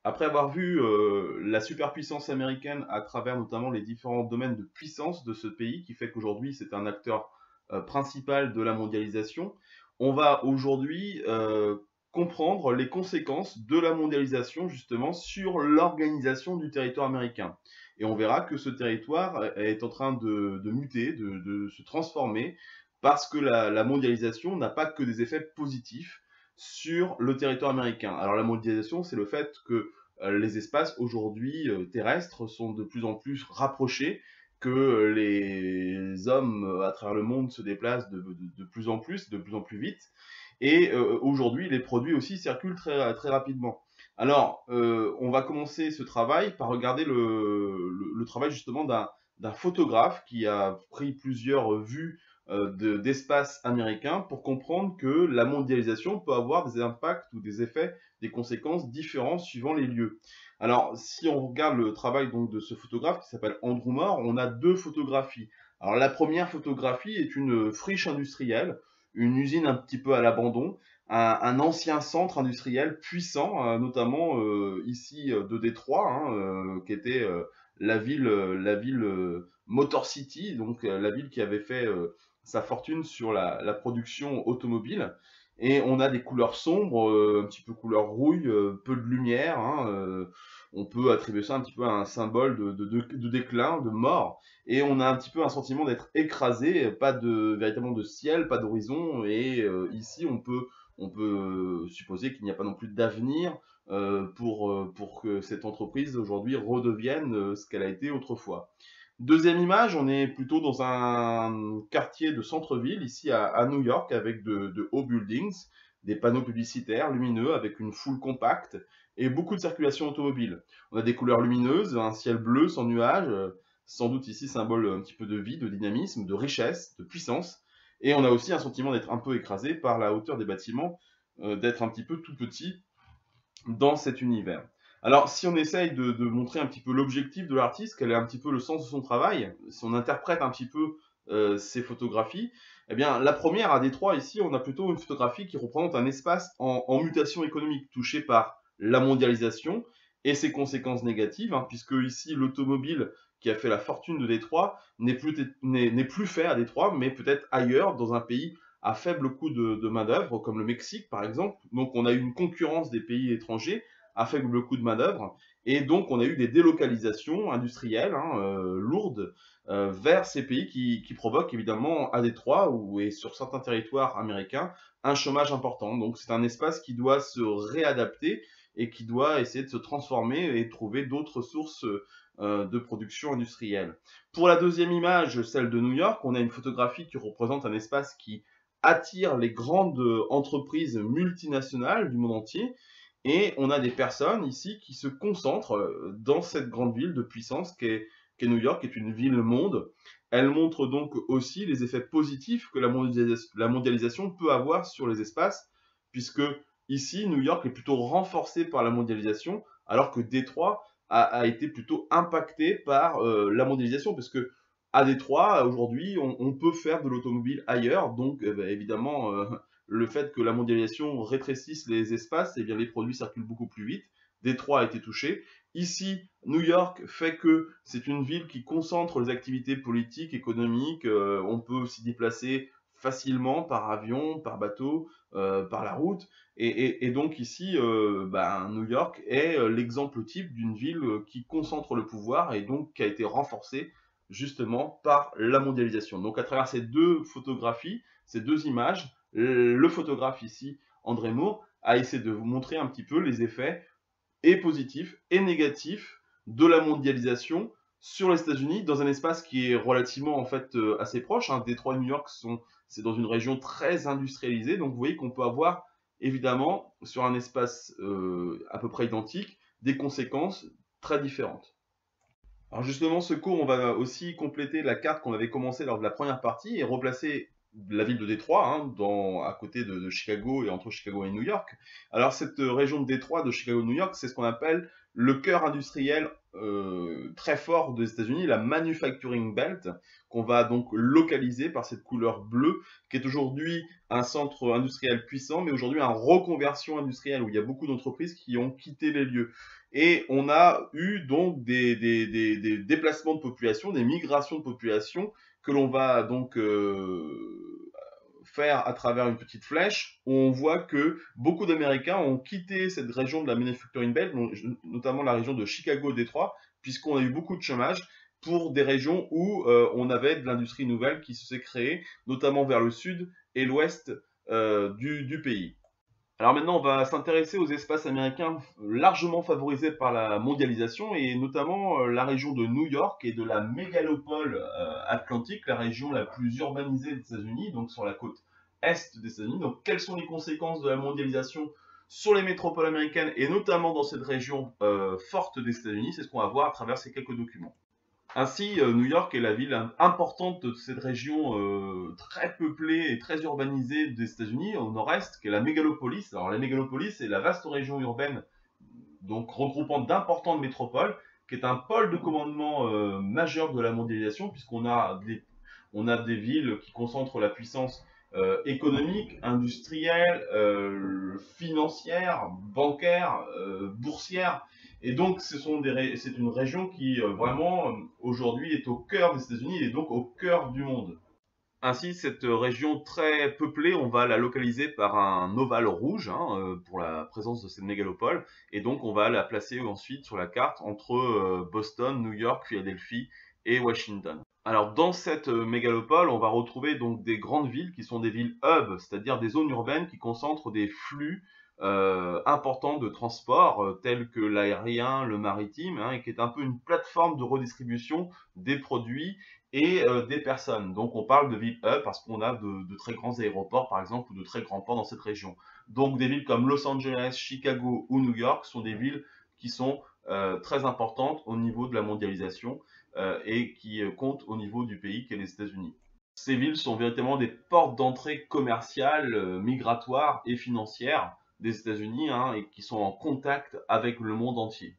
Après avoir vu la superpuissance américaine à travers notamment les différents domaines de puissance de ce pays, qui fait qu'aujourd'hui c'est un acteur principal de la mondialisation, on va aujourd'hui comprendre les conséquences de la mondialisation justement sur l'organisation du territoire américain. Et on verra que ce territoire est en train de muter, de se transformer, parce que la mondialisation n'a pas que des effets positifs sur le territoire américain. Alors la mondialisation, c'est le fait que les espaces aujourd'hui terrestres sont de plus en plus rapprochés, que les hommes à travers le monde se déplacent de plus en plus, de plus en plus vite, et aujourd'hui les produits aussi circulent très rapidement. Alors, on va commencer ce travail par regarder le travail justement d'un photographe qui a pris plusieurs vues d'espace américain pour comprendre que la mondialisation peut avoir des impacts ou des effets, des conséquences différentes suivant les lieux. Alors, si on regarde le travail donc de ce photographe qui s'appelle Andrew Moore, on a deux photographies. Alors, la première photographie est une friche industrielle, une usine un petit peu à l'abandon, un ancien centre industriel puissant, notamment ici de Détroit, hein, qui était la ville Motor City, donc la ville qui avait fait sa fortune sur la production automobile. Et on a des couleurs sombres, un petit peu couleur rouille, peu de lumière. Hein, on peut attribuer ça un petit peu à un symbole de déclin, de mort. Et on a un petit peu un sentiment d'être écrasé, pas véritablement de ciel, pas d'horizon. Et ici, on peut supposer qu'il n'y a pas non plus d'avenir pour que cette entreprise aujourd'hui redevienne ce qu'elle a été autrefois. Deuxième image, on est plutôt dans un quartier de centre-ville, ici à New York, avec de hauts buildings, des panneaux publicitaires lumineux, avec une foule compacte et beaucoup de circulation automobile. On a des couleurs lumineuses, un ciel bleu sans nuages, sans doute ici symbole un petit peu de vie, de dynamisme, de richesse, de puissance. Et on a aussi un sentiment d'être un peu écrasé par la hauteur des bâtiments, d'être un petit peu tout petit dans cet univers. Alors, si on essaye de montrer un petit peu l'objectif de l'artiste, quel est un petit peu le sens de son travail, si on interprète un petit peu ses photographies, eh bien, la première, à Détroit, ici, on a plutôt une photographie qui représente un espace en mutation économique, touché par la mondialisation et ses conséquences négatives, hein, puisque ici, l'automobile qui a fait la fortune de Détroit n'est plus fait à Détroit, mais peut-être ailleurs, dans un pays à faible coût de main-d'œuvre, comme le Mexique par exemple. Donc on a eu une concurrence des pays étrangers à faible coût de main-d'œuvre, et donc on a eu des délocalisations industrielles hein, lourdes vers ces pays qui provoquent évidemment à Détroit et sur certains territoires américains un chômage important. Donc c'est un espace qui doit se réadapter et qui doit essayer de se transformer et trouver d'autres sources de production industrielle. Pour la deuxième image, celle de New York, on a une photographie qui représente un espace qui attire les grandes entreprises multinationales du monde entier. Et on a des personnes ici qui se concentrent dans cette grande ville de puissance qu'est New York, qui est une ville-monde. Elle montre donc aussi les effets positifs que la mondialisation peut avoir sur les espaces, puisque ici, New York est plutôt renforcé par la mondialisation, alors que Détroit a été plutôt impacté par la mondialisation, parce que à Détroit, aujourd'hui, on peut faire de l'automobile ailleurs, donc évidemment, le fait que la mondialisation rétrécisse les espaces, eh bien les produits circulent beaucoup plus vite. Détroit a été touché. Ici, New York fait que c'est une ville qui concentre les activités politiques, économiques. On peut s'y déplacer facilement par avion, par bateau, par la route. Et donc ici, New York est l'exemple type d'une ville qui concentre le pouvoir et donc qui a été renforcée justement par la mondialisation. Donc à travers ces deux photographies, ces deux images, le photographe ici, André Moore, a essayé de vous montrer un petit peu les effets et positifs et négatifs de la mondialisation sur les États-Unis dans un espace qui est relativement en fait assez proche. Hein. Détroit et New York c'est dans une région très industrialisée, donc vous voyez qu'on peut avoir évidemment sur un espace à peu près identique des conséquences très différentes. Alors justement, ce cours, on va aussi compléter la carte qu'on avait commencé lors de la première partie et replacer la ville de Détroit, hein, à côté de Chicago et entre Chicago et New York. Alors cette région de Détroit, de Chicago et New York, c'est ce qu'on appelle le cœur industriel très fort des États-Unis, la manufacturing belt, qu'on va donc localiser par cette couleur bleue, qui est aujourd'hui un centre industriel puissant, mais aujourd'hui en reconversion industrielle, où il y a beaucoup d'entreprises qui ont quitté les lieux. Et on a eu donc des déplacements de population, des migrations de population, que l'on va donc faire à travers une petite flèche, où on voit que beaucoup d'Américains ont quitté cette région de la manufacturing belt, notamment la région de Chicago-Détroit, puisqu'on a eu beaucoup de chômage pour des régions où on avait de l'industrie nouvelle qui s'est créée, notamment vers le sud et l'ouest du pays. Alors maintenant, on va s'intéresser aux espaces américains largement favorisés par la mondialisation et notamment la région de New York et de la mégalopole atlantique, la région la plus urbanisée des États-Unis, donc sur la côte est des États-Unis. Donc quelles sont les conséquences de la mondialisation sur les métropoles américaines et notamment dans cette région forte des États-Unis? C'est ce qu'on va voir à travers ces quelques documents. Ainsi, New York est la ville importante de cette région très peuplée et très urbanisée des États-Unis, au nord-est, qui est la mégalopolis. Alors la mégalopolis, c'est la vaste région urbaine, donc regroupant d'importantes métropoles, qui est un pôle de commandement majeur de la mondialisation, puisqu'on a des villes qui concentrent la puissance économique, industrielle, financière, bancaire, boursière. Et donc, c'est une région qui vraiment aujourd'hui est au cœur des États-Unis et donc au cœur du monde. Ainsi, cette région très peuplée, on va la localiser par un ovale rouge pour la présence de cette mégalopole. Et donc, on va la placer ensuite sur la carte entre Boston, New York, Philadelphie et Washington. Alors, dans cette mégalopole, on va retrouver donc des grandes villes qui sont des villes hubs, c'est-à-dire des zones urbaines qui concentrent des flux importants de transport, tels que l'aérien, le maritime, et qui est un peu une plateforme de redistribution des produits et des personnes. Donc on parle de villes hub parce qu'on a de très grands aéroports, par exemple, ou de très grands ports dans cette région. Donc des villes comme Los Angeles, Chicago ou New York sont des villes qui sont très importantes au niveau de la mondialisation et qui comptent au niveau du pays qu'est les États-Unis. Ces villes sont véritablement des portes d'entrée commerciales, migratoires et financières des États-Unis et qui sont en contact avec le monde entier.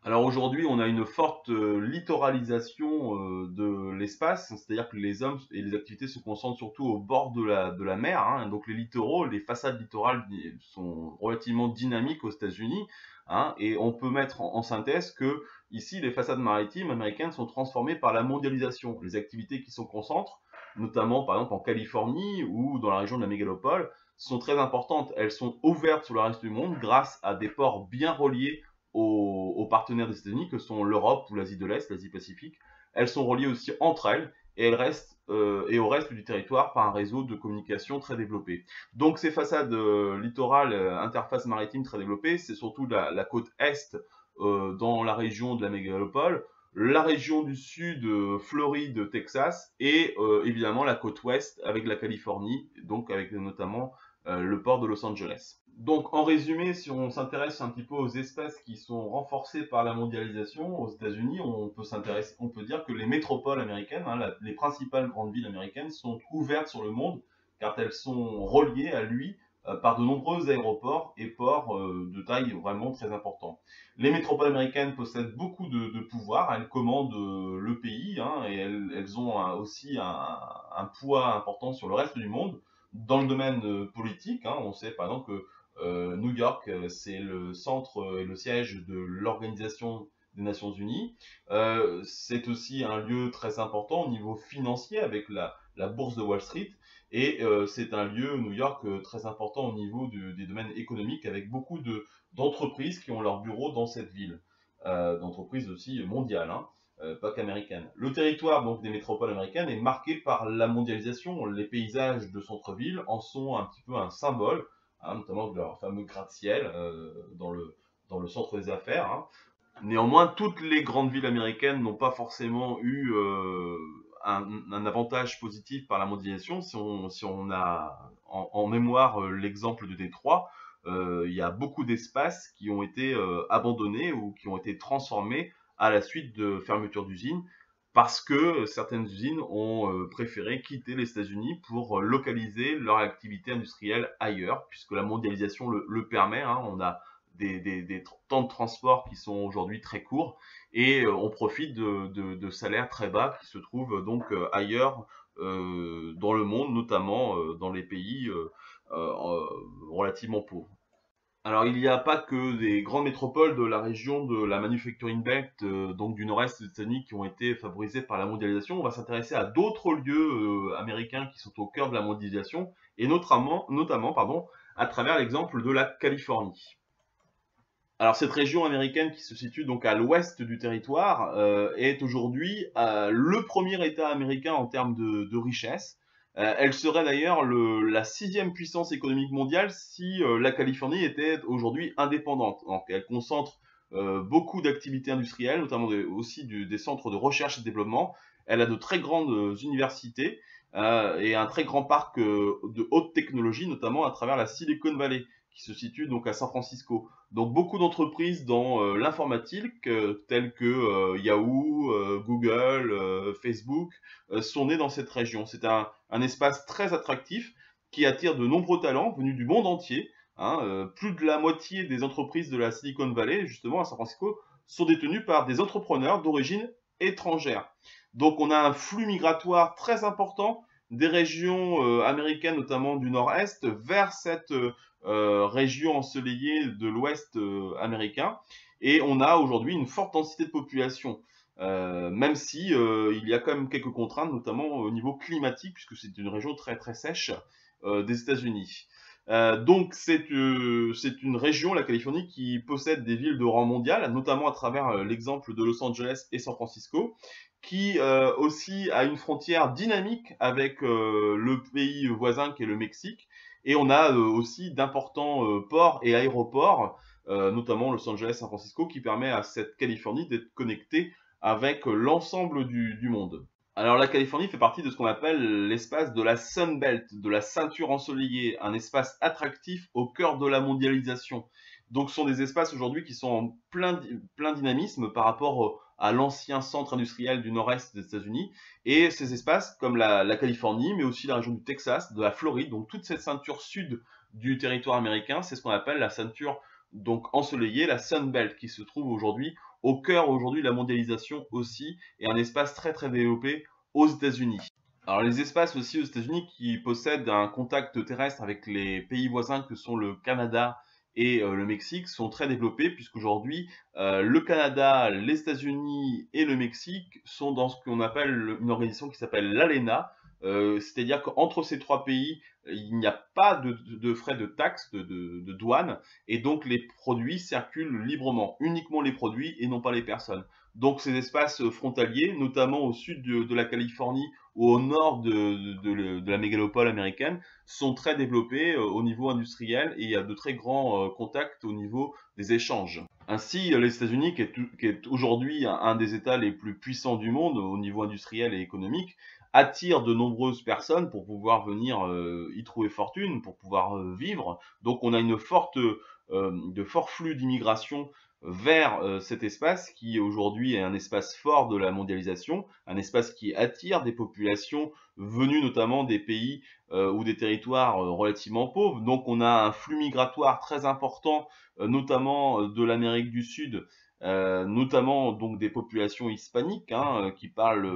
Alors aujourd'hui, on a une forte littoralisation de l'espace, c'est-à-dire que les hommes et les activités se concentrent surtout au bord de la mer. Donc les littoraux, les façades littorales sont relativement dynamiques aux États-Unis. Et on peut mettre en synthèse que ici, les façades maritimes américaines sont transformées par la mondialisation. Les activités qui se concentrent, notamment par exemple en Californie ou dans la région de la mégalopole, sont très importantes. Elles sont ouvertes sur le reste du monde grâce à des ports bien reliés aux partenaires des États-Unis que sont l'Europe ou l'Asie de l'Est, l'Asie Pacifique. Elles sont reliées aussi entre elles et elles restent et au reste du territoire par un réseau de communication très développé. Donc ces façades littorales, interfaces maritimes très développées, c'est surtout la côte est dans la région de la mégalopole, la région du sud, Floride, Texas, et évidemment la côte ouest avec la Californie, donc avec notamment le port de Los Angeles. Donc, en résumé, si on s'intéresse un petit peu aux espaces qui sont renforcés par la mondialisation aux États-Unis, on peut dire que les métropoles américaines, les principales grandes villes américaines, sont ouvertes sur le monde, car elles sont reliées à lui par de nombreux aéroports et ports de taille vraiment très importante. Les métropoles américaines possèdent beaucoup de pouvoir, elles commandent le pays et elles ont aussi un poids important sur le reste du monde. Dans le domaine politique, on sait par exemple que New York, c'est le centre et le siège de l'Organisation des Nations Unies. C'est aussi un lieu très important au niveau financier avec la bourse de Wall Street. Et c'est un lieu, New York, très important au niveau des domaines économiques avec beaucoup d'entreprises qui ont leur bureau dans cette ville. D'entreprises aussi mondiales, pas qu'américaines. Le territoire donc des métropoles américaines est marqué par la mondialisation. Les paysages de centre-ville en sont un petit peu un symbole, notamment de leur fameux gratte-ciel dans le centre des affaires. Néanmoins, toutes les grandes villes américaines n'ont pas forcément eu un avantage positif par la mondialisation. Si on a en mémoire l'exemple de Détroit, il y a beaucoup d'espaces qui ont été abandonnés ou qui ont été transformés à la suite de fermetures d'usines parce que certaines usines ont préféré quitter les États-Unis pour localiser leur activité industrielle ailleurs, puisque la mondialisation le permet. On a des temps de transport qui sont aujourd'hui très courts, et on profite de salaires très bas qui se trouvent donc ailleurs dans le monde, notamment dans les pays relativement pauvres. Alors, il n'y a pas que des grandes métropoles de la région de la Manufacturing Belt, donc du nord-est des États-Unis, qui ont été favorisées par la mondialisation. On va s'intéresser à d'autres lieux américains qui sont au cœur de la mondialisation, et notamment à travers l'exemple de la Californie. Alors, cette région américaine qui se situe donc à l'ouest du territoire est aujourd'hui le premier État américain en termes de richesse. Elle serait d'ailleurs la sixième puissance économique mondiale si la Californie était aujourd'hui indépendante. Donc, elle concentre beaucoup d'activités industrielles, notamment aussi des centres de recherche et de développement. Elle a de très grandes universités et un très grand parc de haute technologie, notamment à travers la Silicon Valley, qui se situe donc à San Francisco. Donc beaucoup d'entreprises dans l'informatique, telles que Yahoo, Google, Facebook, sont nées dans cette région. C'est un espace très attractif qui attire de nombreux talents venus du monde entier. Hein. Plus de la moitié des entreprises de la Silicon Valley, justement à San Francisco, sont détenues par des entrepreneurs d'origine étrangère. Donc on a un flux migratoire très important des régions américaines, notamment du nord-est, vers cette région ensoleillée de l'ouest américain. Et on a aujourd'hui une forte densité de population, même si il y a quand même quelques contraintes, notamment au niveau climatique, puisque c'est une région très très sèche des États-Unis. Donc c'est une région, la Californie, qui possède des villes de rang mondial, notamment à travers l'exemple de Los Angeles et San Francisco, qui aussi a une frontière dynamique avec le pays voisin qui est le Mexique. Et on a aussi d'importants ports et aéroports, notamment Los Angeles, San Francisco, qui permet à cette Californie d'être connectée avec l'ensemble du monde. Alors la Californie fait partie de ce qu'on appelle l'espace de la Sun Belt, de la ceinture ensoleillée, un espace attractif au cœur de la mondialisation. Donc ce sont des espaces aujourd'hui qui sont en plein dynamisme par rapport à l'ancien centre industriel du nord-est des États-Unis. Et ces espaces, comme la Californie, mais aussi la région du Texas, de la Floride, donc toute cette ceinture sud du territoire américain, c'est ce qu'on appelle la ceinture donc ensoleillée, la Sun Belt, qui se trouve aujourd'hui au cœur aujourd'hui de la mondialisation aussi, et un espace très très développé aux États-Unis. Alors les espaces aussi aux États-Unis qui possèdent un contact terrestre avec les pays voisins que sont le Canada et le Mexique sont très développés, puisqu'aujourd'hui le Canada, les États-Unis et le Mexique sont dans ce qu'on appelle une organisation qui s'appelle l'ALENA, c'est-à-dire qu'entre ces trois pays, il n'y a pas de frais de taxes, de douane, et donc les produits circulent librement, uniquement les produits et non pas les personnes. Donc ces espaces frontaliers, notamment au sud de la Californie ou au nord de la mégalopole américaine, sont très développés au niveau industriel, et il y a de très grands contacts au niveau des échanges. Ainsi, les États-Unis, qui est aujourd'hui un des États les plus puissants du monde au niveau industriel et économique, attire de nombreuses personnes pour pouvoir venir y trouver fortune, pour pouvoir vivre. Donc on a de forts flux d'immigration vers cet espace qui aujourd'hui est un espace fort de la mondialisation, un espace qui attire des populations venues notamment des pays ou des territoires relativement pauvres. Donc on a un flux migratoire très important, notamment de l'Amérique du Sud, notamment donc des populations hispaniques qui parlent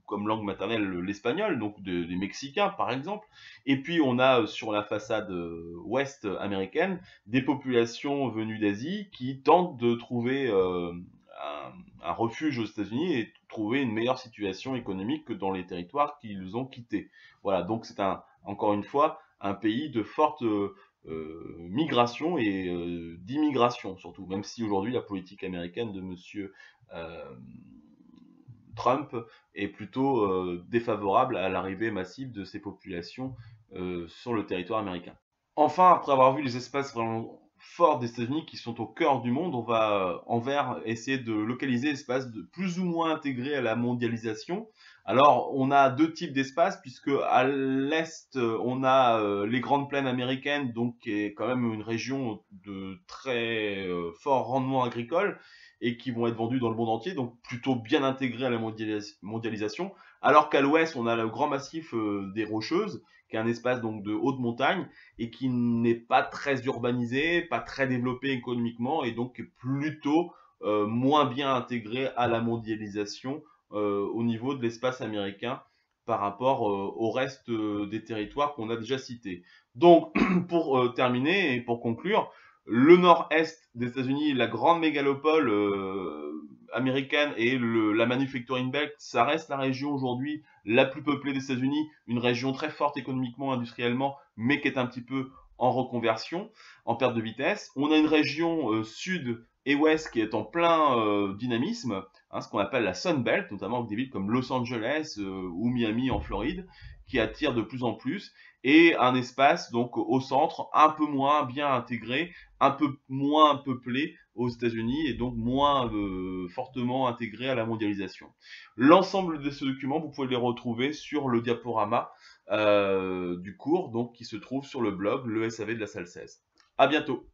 comme langue maternelle l'espagnol, donc des Mexicains par exemple. Et puis on a sur la façade ouest américaine des populations venues d'Asie qui tentent de trouver un refuge aux États-Unis et trouver une meilleure situation économique que dans les territoires qu'ils ont quittés. Voilà, donc c'est encore une fois un pays de forte migration et d'immigration surtout, même si aujourd'hui la politique américaine de monsieur Trump est plutôt défavorable à l'arrivée massive de ces populations sur le territoire américain. Enfin, après avoir vu les espaces vraiment forts des États-Unis qui sont au cœur du monde, on va envers essayer de localiser des espaces plus ou moins intégrés à la mondialisation. Alors, on a deux types d'espaces, puisque à l'est, on a les Grandes Plaines américaines, donc qui est quand même une région de très fort rendement agricole, et qui vont être vendues dans le monde entier, donc plutôt bien intégrés à la mondialisation. Alors qu'à l'ouest, on a le grand massif des Rocheuses, qui est un espace donc de haute montagne et qui n'est pas très urbanisé, pas très développé économiquement et donc plutôt moins bien intégré à la mondialisation au niveau de l'espace américain par rapport au reste des territoires qu'on a déjà cités. Donc, pour terminer et pour conclure, le nord-est des États-Unis, la grande mégalopole américaine et la manufacturing belt, ça reste la région aujourd'hui la plus peuplée des États-Unis, une région très forte économiquement, industriellement, mais qui est un petit peu en reconversion, en perte de vitesse. On a une région sud et ouest qui est en plein dynamisme, hein, ce qu'on appelle la Sun Belt, notamment avec des villes comme Los Angeles ou Miami en Floride, qui attirent de plus en plus, et un espace donc au centre un peu moins bien intégré, un peu moins peuplé aux États-Unis et donc moins fortement intégré à la mondialisation. L'ensemble de ces documents, vous pouvez les retrouver sur le diaporama du cours, donc qui se trouve sur le blog Le SAV de la salle 16. À bientôt.